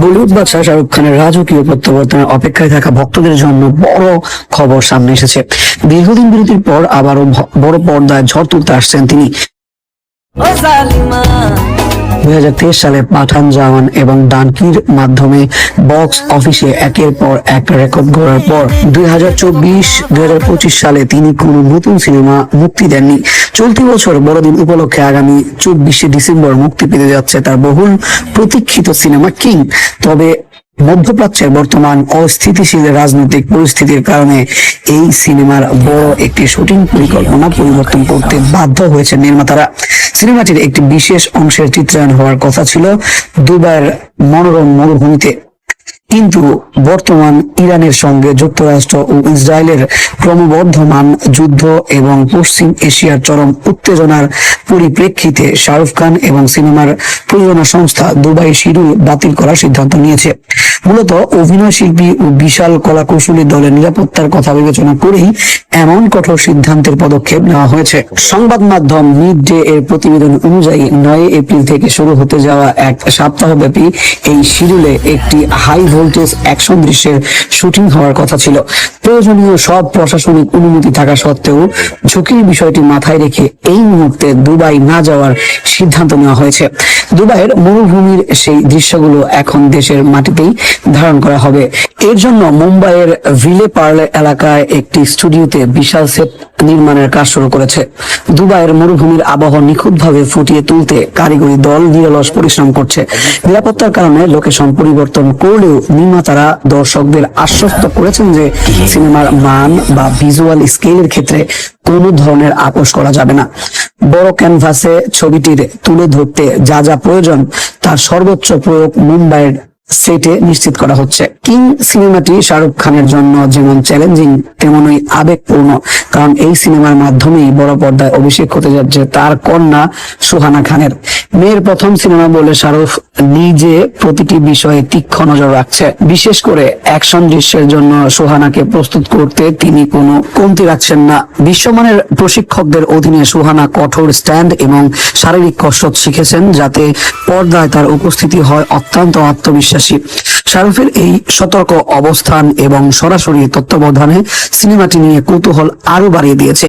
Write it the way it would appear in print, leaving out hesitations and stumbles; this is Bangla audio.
বলিউড বাদশাহ শাহরুখ খানের রাজকীয় প্রত্যাবর্তনের অপেক্ষায় থাকা ভক্তদের জন্য বড় খবর সামনে এসেছে। দীর্ঘদিন বিরতির পর আবারও বড় পর্দায় ঝড় তুলতে আসছেন তিনি। 2023 সালে পাঠান, জওয়ান এবং ডানকির মাধ্যমে বক্স অফিসে একের পর এক রেকর্ড গড়ার পর 2024-2025 সালে তিনি কোনো নতুন সিনেমা মুক্তি দেননি। চলতি বছর বড়দিন উপলক্ষে আগামী 24শে ডিসেম্বর মুক্তি পেতে যাচ্ছে তার বহুল প্রতীক্ষিত সিনেমা কিং। তবে মধ্যপ্রাচ্যের বর্তমান অস্থিতিশীল রাজনৈতিক পরিস্থিতির কারণে এই সিনেমার বড় একটি শুটিং পরিকল্পনা পরিবর্তন করতে বাধ্য হয়েছে নির্মাতারা। সিনেমাটির একটি বিশেষ অংশের চিত্রায়ন হওয়ার কথা ছিল দুবাইয়ের মনোরম মরুভূমিতে, কিন্তু বর্তমান ইরানের সঙ্গে যুক্তরাষ্ট্র ও ইসরায়েলের ক্রমবর্ধমান যুদ্ধ এবং পশ্চিম এশিয়ার চরম উত্তেজনার পরিপ্রেক্ষিতে শাহরুখ খান এবং সিনেমার প্রযোজনা সংস্থা দুবাই শিডিউল বাতিল করার সিদ্ধান্ত নিয়েছে। মূলত অভিনয় শিল্পী ও বিশাল কলাকুশলী দলের নিরাপত্তার কথা বিবেচনা করেই এমন কঠোর সিদ্ধান্তের পদক্ষেপ নেওয়া হয়েছে। সংবাদ মাধ্যম মিড ডে এর প্রতিবেদন অনুযায়ী 9 এপ্রিল থেকে শুরু হতে যাওয়া এক সপ্তাহব্যাপী এই শিডিউলে একটি হাই ভোল্টেজ অ্যাকশন দৃশ্যের শুটিং হওয়ার কথা ছিল। প্রয়োজনীয় সব প্রশাসনিক অনুমতি থাকা সত্ত্বেও ঝুঁকির বিষয়টি মাথায় রেখে এই মুহূর্তে দুবাই না যাওয়ার সিদ্ধান্ত নেওয়া হয়েছে। দুবাইয়ের মরুভূমির সেই দৃশ্যগুলো এখন দেশের মাটিতেই ধারণ করা হবে। এর জন্য মুম্বাইয়ের ভিলে পার্লে এলাকায় একটি স্টুডিওতে বিশাল সেট নির্মাণের কাজ শুরু করেছে। দুবাইয়ের মরুভূমির আবহাওয়া নিখুঁতভাবে ফুটিয়ে তুলতে কারিগরি দল নিরলস পরিশ্রম করছে। নিরাপত্তার কারণে লোকেশন পরিবর্তন করলেও নির্মাতারা দর্শকদের আশ্বস্ত করেছেন যে সিনেমার মান বা ভিজুয়াল স্কেলের ক্ষেত্রে কোনো ধরনের আপোষ করা যাবে না। বড় ক্যানভাসে ছবিটির তুলে ধরতে যা যা প্রয়োজন তার সর্বোচ্চ প্রয়োগ মুম্বাইয়ের সেটে নিশ্চিত করা হচ্ছে। কিং সিনেমাটি শাহরুখ খানের জন্য যেমন চ্যালেঞ্জিং তেমনই আবেগপূর্ণ, কারণ এই সিনেমার মাধ্যমেই বড় পর্দায় অভিষেক হতে যাচ্ছে তার কন্যা সুহানা খানের। মেয়ের প্রথম সিনেমা বলে শাহরুখ নিজে প্রতিটি বিষয়ে তীক্ষ্ণ নজর রাখছে। বিশেষ করে অ্যাকশন দৃশ্যের জন্য সুহানাকে প্রস্তুত করতে তিনি কোনো কমতি রাখছেন না। বিশ্বমানের প্রশিক্ষকদের অধীনে সুহানা কঠোর স্ট্যান্ড এবং শারীরিক কসরত শিখেছেন, যাতে পর্দায় তার উপস্থিতি হয় অত্যন্ত আত্মবিশ্বাসী। শাহরুখের এই সতর্ক অবস্থান এবং সরাসরি তত্ত্বাবধানে সিনেমাটি নিয়ে কৌতূহল আরো বাড়িয়ে দিয়েছে।